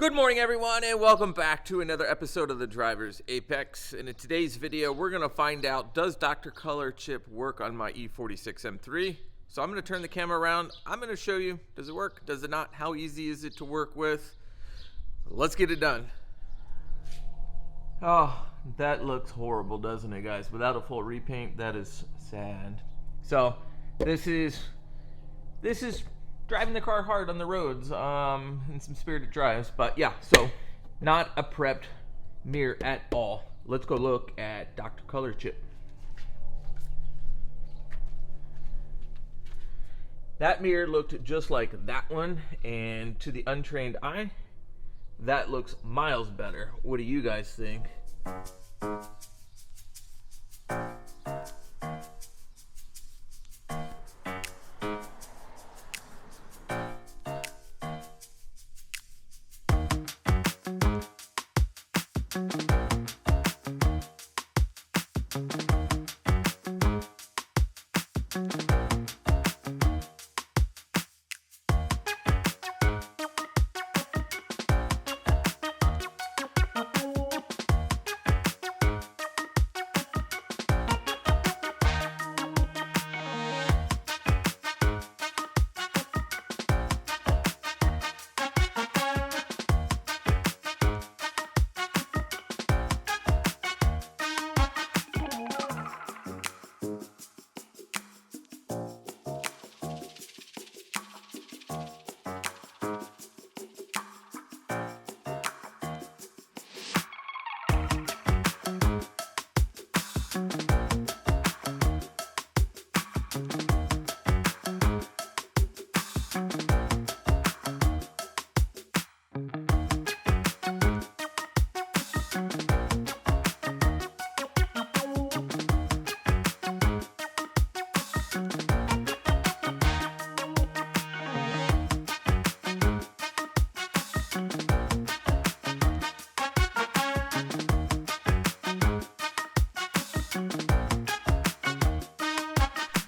Good morning, everyone, and welcome back to another episode of the Driver's Apex. And in today's video, we're going to find out, does Dr. ColorChip work on my E46 M3? So I'm going to turn the camera around. I'm going to show you, does it work? Does it not? How easy is it to work with? Let's get it done. Oh, that looks horrible, doesn't it, guys? Without a full repaint, that is sad. So this is driving the car hard on the roads, and some spirited drives, but yeah, so not a prepped mirror at all. Let's go look at Dr. ColorChip. That mirror looked just like that one, and to the untrained eye, that looks miles better. What do you guys think?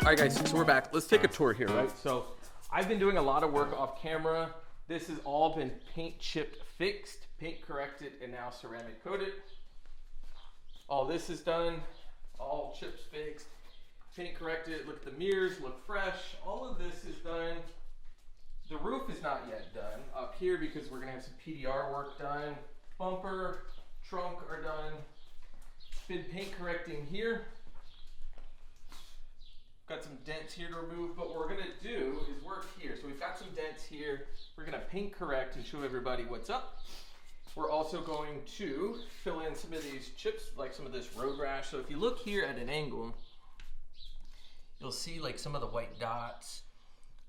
All right, guys, so we're back. Let's take a tour here, right? So I've been doing a lot of work off camera. This has all been paint chipped fixed, paint corrected, and now ceramic coated. All this is done, all chips fixed, paint corrected. Look at the mirrors, look fresh. All of this is done. The roof is not yet done up here because we're gonna have some PDR work done. Bumper, trunk are done. Been paint correcting here. Got some dents here to remove, but what we're gonna do is work here. So we've got some dents here. We're gonna paint correct and show everybody what's up. We're also going to fill in some of these chips, like some of this road rash. So if you look here at an angle, you'll see like some of the white dots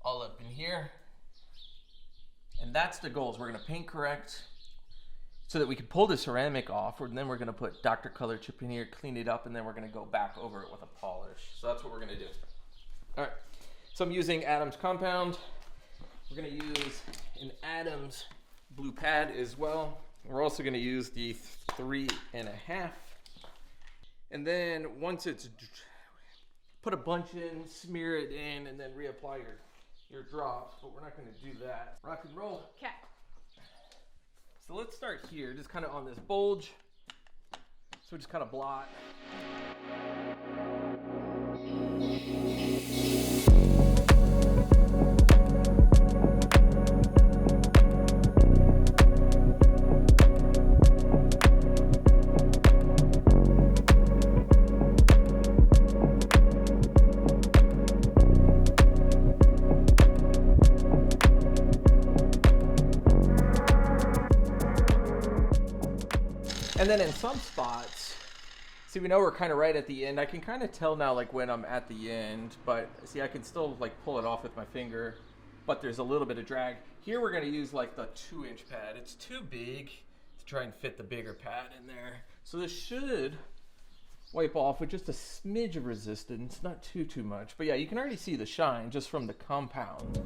all up in here. And that's the goal, is we're gonna paint correct so that we can pull the ceramic off, and then we're gonna put Dr. ColorChip in here, clean it up, and then we're gonna go back over it with a polish. So that's what we're gonna do. All right, so I'm using Adams compound. We're gonna use an Adams blue pad as well. We're also gonna use the 3.5. And then once it's, put a bunch in, smear it in, and then reapply your drops, but we're not gonna do that. Rock and roll. Okay. So let's start here, just kind of on this bulge. So we just kind of blot. And then in some spots, see, we know we're kind of right at the end. I can kind of tell now, like, when I'm at the end, but see, I can still like pull it off with my finger, but there's a little bit of drag. Here we're gonna use like the 2-inch pad. It's too big to try and fit the bigger pad in there. So this should wipe off with just a smidge of resistance, not too much. But yeah, you can already see the shine just from the compound.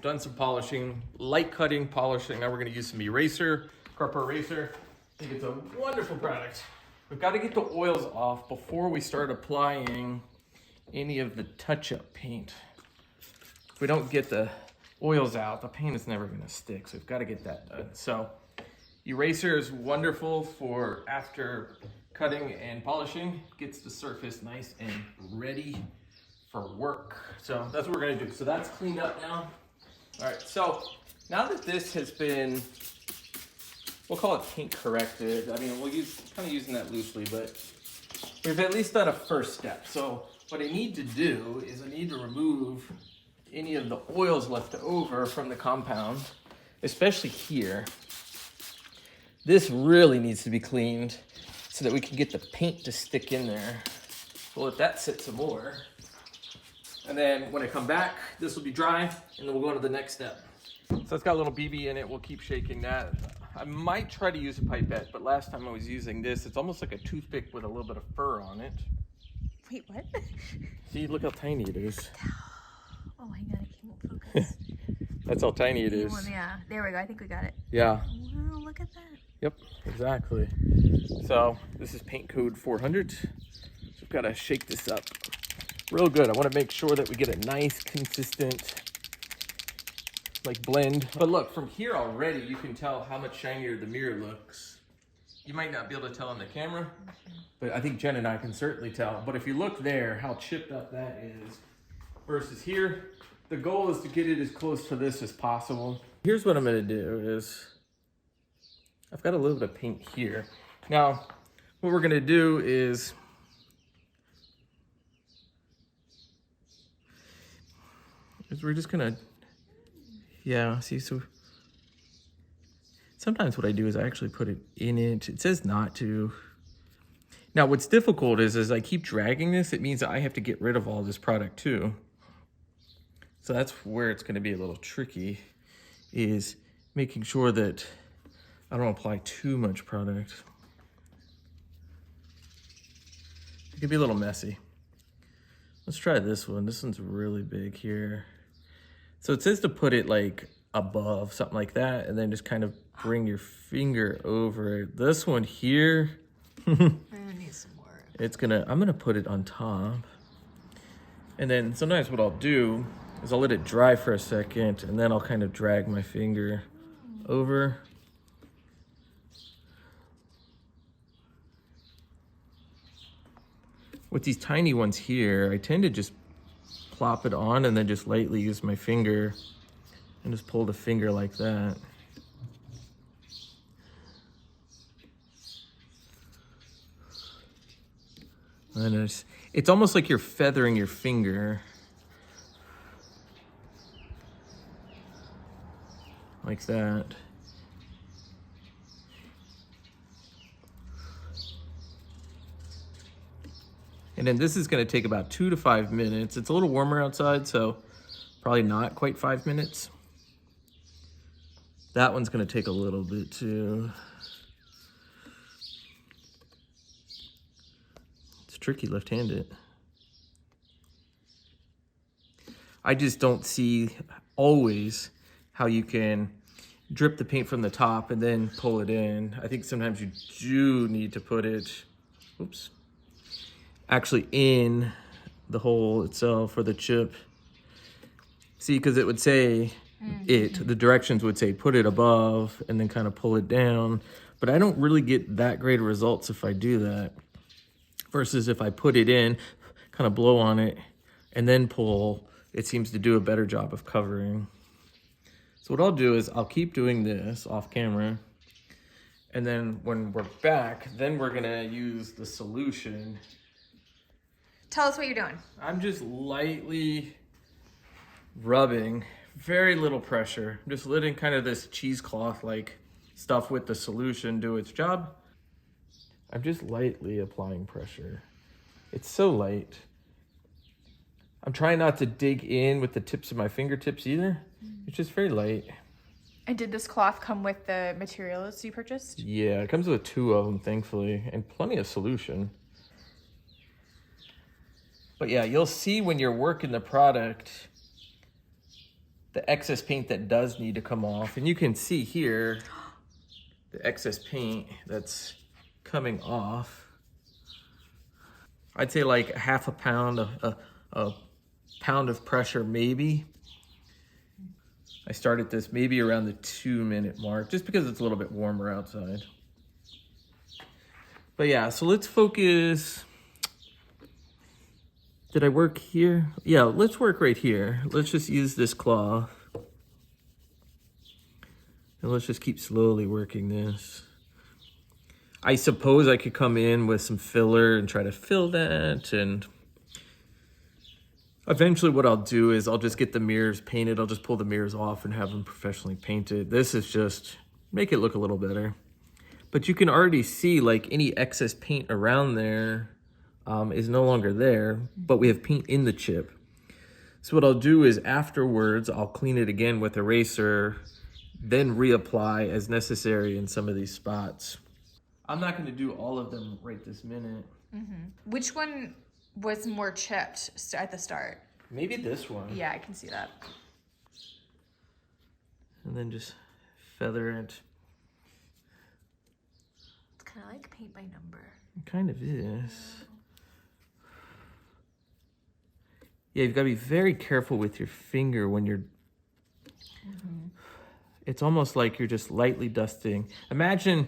done some polishing, light cutting, polishing. Now we're gonna use some eraser, CarPro Eraser. I think it's a wonderful product. We've got to get the oils off before we start applying any of the touch-up paint. If we don't get the oils out, the paint is never gonna stick, so we've got to get that done. So eraser is wonderful for after cutting and polishing, gets the surface nice and ready for work. So that's what we're gonna do. So that's cleaned up now. All right, so now that this has been, we'll call it paint corrected. I mean, we'll use, kind of using that loosely, but we've at least done a first step. So what I need to do is I need to remove any of the oils left over from the compound, especially here. This really needs to be cleaned so that we can get the paint to stick in there. We'll let that sit some more. And then when I come back, this will be dry, and then we'll go on to the next step. So it's got a little BB in it. We'll keep shaking that. I might try to use a pipette, but last time I was using this, it's almost like a toothpick with a little bit of fur on it. Wait, what? See, look how tiny it is. Oh my god, I can't focus. That's how tiny it is. Yeah, there we go. I think we got it. Yeah. Wow, look at that. Yep, exactly. So this is paint code 400. So we've got to shake this up real good. I want to make sure that we get a nice, consistent, like blend. But look, from here already, you can tell how much shinier the mirror looks. You might not be able to tell on the camera, but I think Jen and I can certainly tell. But if you look there, how chipped up that is versus here, the goal is to get it as close to this as possible. Here's what I'm gonna do is, I've got a little bit of paint here. Now, what we're gonna do is, we're just gonna, yeah, see, so sometimes what I do is I actually put it in it. It says not to. Now, what's difficult is as I keep dragging this, it means that I have to get rid of all this product too. So that's where it's gonna be a little tricky, is making sure that I don't apply too much product. It could be a little messy. Let's try this one. This one's really big here. So it says to put it like above, something like that, and then just kind of bring your finger over it. This one here, I need some more. I'm gonna put it on top. And then sometimes what I'll do is I'll let it dry for a second, and then I'll kind of drag my finger over. With these tiny ones here, I tend to just plop it on and then just lightly use my finger and just pull the finger like that. And it's almost like you're feathering your finger. Like that. And then this is gonna take about 2 to 5 minutes. It's a little warmer outside, so probably not quite 5 minutes. That one's gonna take a little bit too. It's tricky left-handed. I just don't see always how you can drip the paint from the top and then pull it in. I think sometimes you do need to put it, oops, actually in the hole itself for the chip. See, because it would say, the directions would say put it above and then kind of pull it down. But I don't really get that great of results if I do that. Versus if I put it in, kind of blow on it, and then pull, it seems to do a better job of covering. So what I'll do is I'll keep doing this off camera. And then when we're back, then we're gonna use the solution. Tell us what you're doing. I'm just lightly rubbing, very little pressure. I'm just letting kind of this cheesecloth like stuff with the solution do its job. I'm just lightly applying pressure. It's so light. I'm trying not to dig in with the tips of my fingertips either. It's just very light. And did this cloth come with the materials you purchased? Yeah, it comes with 2 of them, thankfully, and plenty of solution. But yeah, you'll see when you're working the product the excess paint that does need to come off. And you can see here the excess paint that's coming off. I'd say like half a pound, a pound of pressure maybe. I started this maybe around the 2-minute mark, just because it's a little bit warmer outside. But yeah, so let's focus. Did I work here? Yeah, let's work right here. Let's just use this cloth. And let's just keep slowly working this. I suppose I could come in with some filler and try to fill that, and eventually what I'll do is I'll just get the mirrors painted. I'll just pull the mirrors off and have them professionally painted. This is just make it look a little better. But you can already see like any excess paint around there is no longer there, but we have paint in the chip. So what I'll do is afterwards, I'll clean it again with eraser, then reapply as necessary in some of these spots. I'm not gonna do all of them right this minute. Which one was more chipped at the start? Maybe this one. Yeah, I can see that. And then just feather it. It's kind of like paint by number. It kind of is. Yeah, you've got to be very careful with your finger when you're... It's almost like you're just lightly dusting. Imagine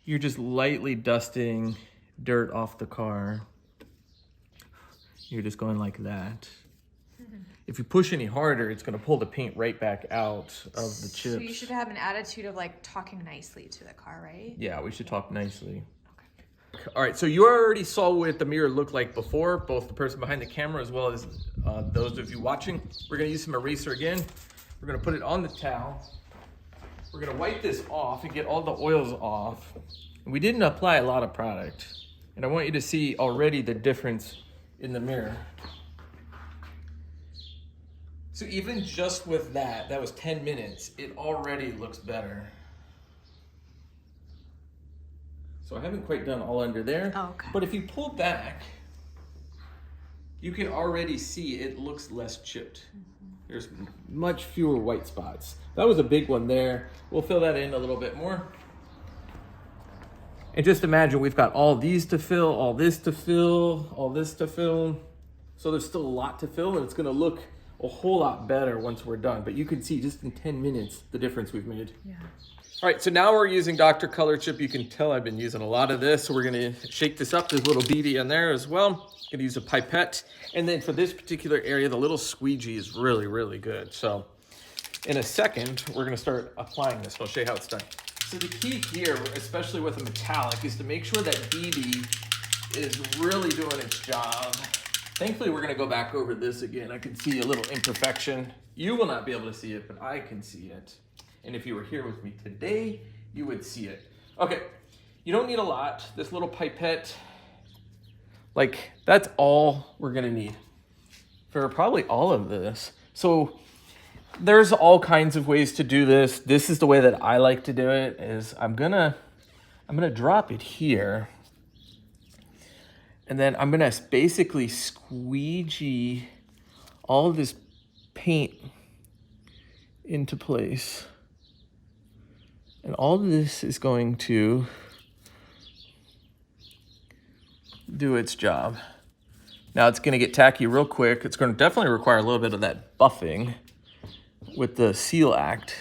you're just lightly dusting dirt off the car. You're just going like that. If you push any harder, it's going to pull the paint right back out of the chips. So you should have an attitude of like talking nicely to the car, right? Yeah, we should talk nicely. All right, so you already saw what the mirror looked like before, both the person behind the camera as well as those of you watching. We're gonna use some eraser again. We're gonna put it on the towel. We're gonna wipe this off and get all the oils off. And we didn't apply a lot of product. And I want you to see already the difference in the mirror. So even just with that was 10 minutes, it already looks better. So I haven't quite done all under there. Oh, okay. But if you pull back, you can already see it looks less chipped. There's much fewer white spots. That was a big one there. We'll fill that in a little bit more. And just imagine we've got all these to fill, all this to fill, all this to fill. So there's still a lot to fill, and it's gonna look a whole lot better once we're done. But you can see just in 10 minutes the difference we've made. Yeah. All right, so now we're using Dr. ColorChip. You can tell I've been using a lot of this. So we're gonna shake this up. There's a little BB in there as well. Gonna use a pipette. And then for this particular area, the little squeegee is really, really good. So in a second, we're gonna start applying this. I'll show you how it's done. So the key here, especially with a metallic, is to make sure that BB is really doing its job. Thankfully, we're gonna go back over this again. I can see a little imperfection. You will not be able to see it, but I can see it. And if you were here with me today, you would see it. Okay, you don't need a lot. This little pipette, like that's all we're gonna need for probably all of this. So there's all kinds of ways to do this. This is the way that I like to do it, is I'm gonna drop it here. And then I'm gonna basically squeegee all of this paint into place. And all of this is going to do its job. Now it's gonna get tacky real quick. It's gonna definitely require a little bit of that buffing with the seal act.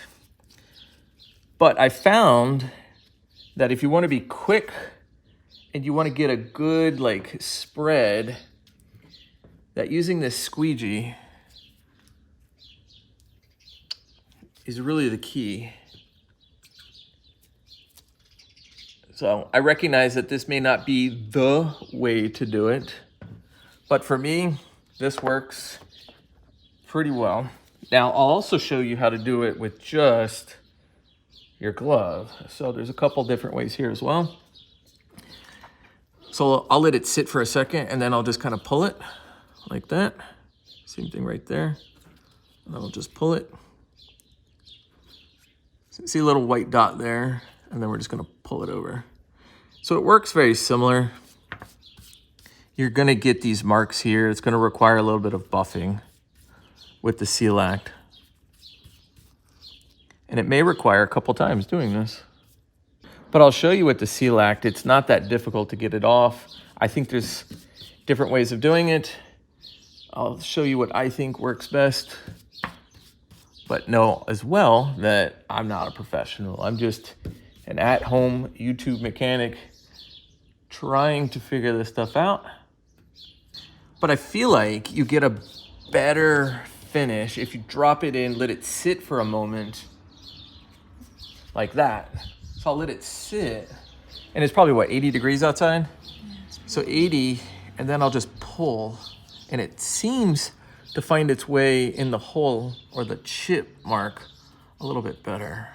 But I found that if you wanna be quick and you wanna get a good like spread, that using this squeegee is really the key. So I recognize that this may not be the way to do it, but for me, this works pretty well. Now, I'll also show you how to do it with just your glove. So there's a couple different ways here as well. So I'll let it sit for a second and then I'll just kind of pull it like that. Same thing right there. And I'll just pull it. See a little white dot there, and then we're just gonna pull it over. So it works very similar. You're gonna get these marks here. It's gonna require a little bit of buffing with the seal act. And it may require a couple times doing this. But I'll show you with the Seal-Act. It's not that difficult to get it off. I think there's different ways of doing it. I'll show you what I think works best. But know as well that I'm not a professional. I'm just an at-home YouTube mechanic trying to figure this stuff out. But I feel like you get a better finish if you drop it in, let it sit for a moment like that. So I'll let it sit, and it's probably what, 80 degrees outside? So 80, and then I'll just pull, and it seems to find its way in the hole or the chip mark a little bit better.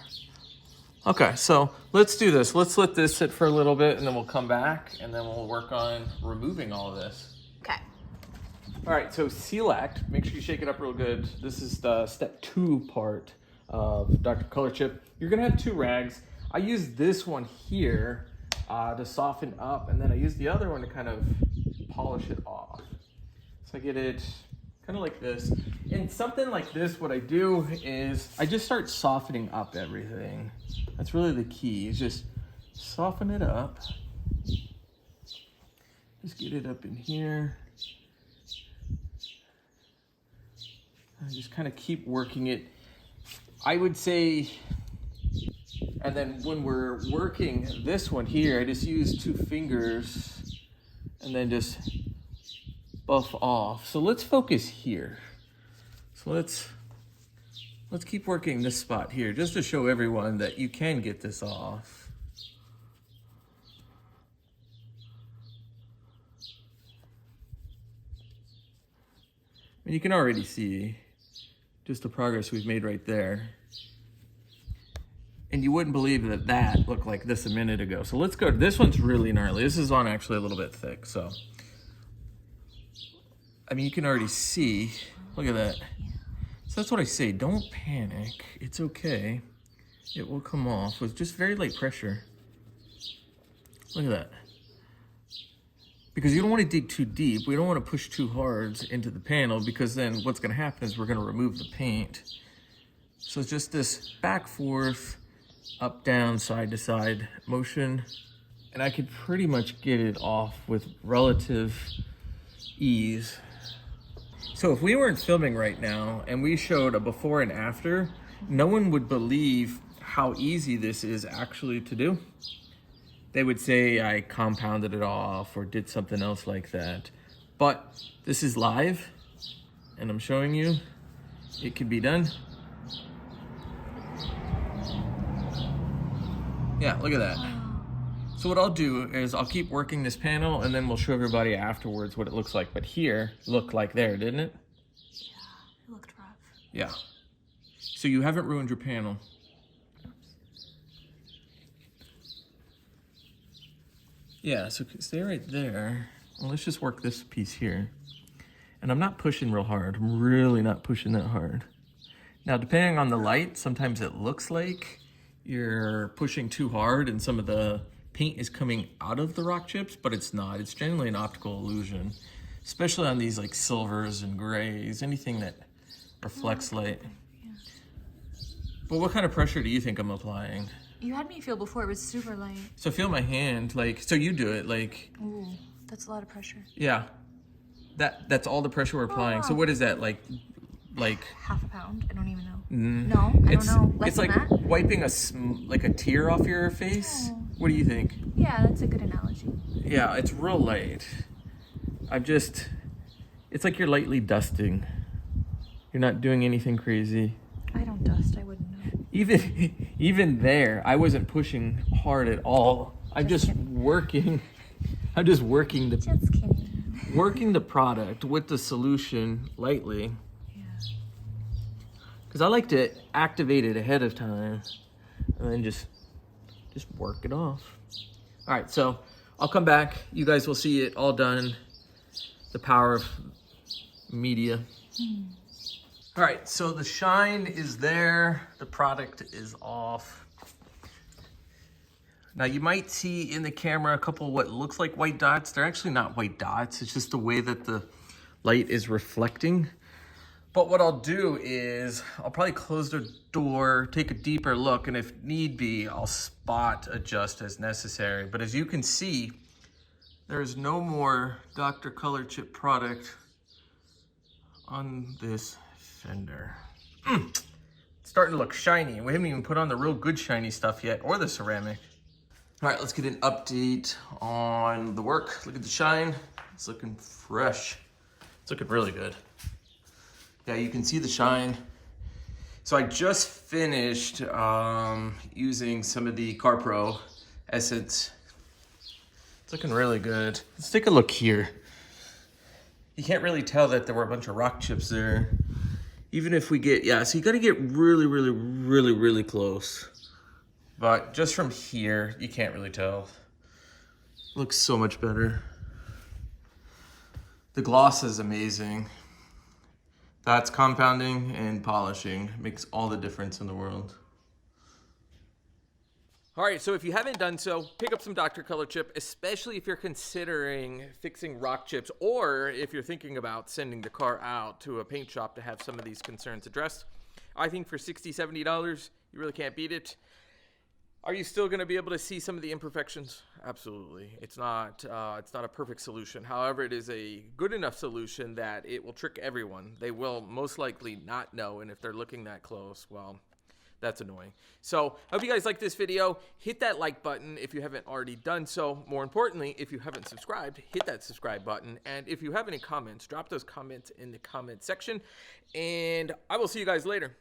Okay, so let's do this. Let's let this sit for a little bit, and then we'll come back, and then we'll work on removing all of this. Okay. All right, so Seal-Act, make sure you shake it up real good. This is the step 2 part of Dr. ColorChip. You're gonna have 2 rags. I use this one here to soften up, and then I use the other one to kind of polish it off. So I get it kind of like this. And something like this, what I do is I just start softening up everything. That's really the key, is just soften it up. Just get it up in here. And just kind of keep working it. I would say, and then when we're working this one here, I just use 2 fingers and then just buff off. So let's focus here. So let's keep working this spot here just to show everyone that you can get this off. And you can already see just the progress we've made right there. And you wouldn't believe that that looked like this a minute ago. So let's go. This one's really gnarly. This is on actually a little bit thick. So, I mean, you can already see. Look at that. So that's what I say. Don't panic. It's okay. It will come off with just very light pressure. Look at that. Because you don't want to dig too deep. We don't want to push too hard into the panel, because then what's going to happen is we're going to remove the paint. So it's just this back, forth, up, down, side to side motion. And I could pretty much get it off with relative ease. So if we weren't filming right now and we showed a before and after, no one would believe how easy this is actually to do. They would say I compounded it off or did something else like that. But this is live, and I'm showing you it can be done. Yeah, look at that. So what I'll do is I'll keep working this panel, and then we'll show everybody afterwards what it looks like. But here, looked like there, didn't it? Yeah, it looked rough. Yeah. So you haven't ruined your panel. Yeah, so stay right there. Well, let's just work this piece here. And I'm not pushing real hard. I'm really not pushing that hard. Now, depending on the light, sometimes it looks like you're pushing too hard and some of the paint is coming out of the rock chips, but it's not. It's generally an optical illusion, especially on these like silvers and grays, anything that reflects light. Yeah. But what kind of pressure do you think I'm applying? You had me feel before, it was super light. So feel my hand, like, so you do it, like. Ooh, that's a lot of pressure. Yeah, that's all the pressure we're applying. Wow. So what is that, like? Half a pound, I don't even know. No, I don't know. Less It's like than that? wiping like a tear off your face. Oh. What do you think? Yeah, that's a good analogy. Yeah, it's real light. It's like you're lightly dusting. You're not doing anything crazy. I don't dust, I wouldn't know. Even there, I wasn't pushing hard at all. I'm just working the Just kidding. working the product with the solution lightly. Yeah. Because I like to activate it ahead of time and then just work it off. All right, so I'll come back. You guys will see it all done. The power of media. All right, so the shine is there. The product is off. Now you might see in the camera a couple of what looks like white dots. They're actually not white dots. It's just the way that the light is reflecting. But what I'll do is I'll probably close the door, take a deeper look, and if need be, I'll spot adjust as necessary. But as you can see, there's no more Dr. ColorChip product on this fender. It's starting to look shiny. We haven't even put on the real good shiny stuff yet, or the ceramic. All right, let's get an update on the work. Look at the shine. It's looking fresh. It's looking really good. Yeah, you can see the shine. So I just finished using some of the CarPro Essence. It's looking really good. Let's take a look here. You can't really tell that there were a bunch of rock chips there. Even if we get, yeah, so you gotta get really, really, really, really close. But just from here, you can't really tell. Looks so much better. The gloss is amazing. That's compounding and polishing. Makes all the difference in the world. All right, so if you haven't done so, pick up some Dr. ColorChip, especially if you're considering fixing rock chips, or if you're thinking about sending the car out to a paint shop to have some of these concerns addressed. I think for $60, $70, you really can't beat it. Are you still going to be able to see some of the imperfections? Absolutely. It's not a perfect solution. However, it is a good enough solution that it will trick everyone. They will most likely not know, and if they're looking that close, well, that's annoying. So I hope you guys like this video. Hit that like button if you haven't already done so. More importantly, if you haven't subscribed, hit that subscribe button. And if you have any comments, drop those comments in the comment section. And I will see you guys later.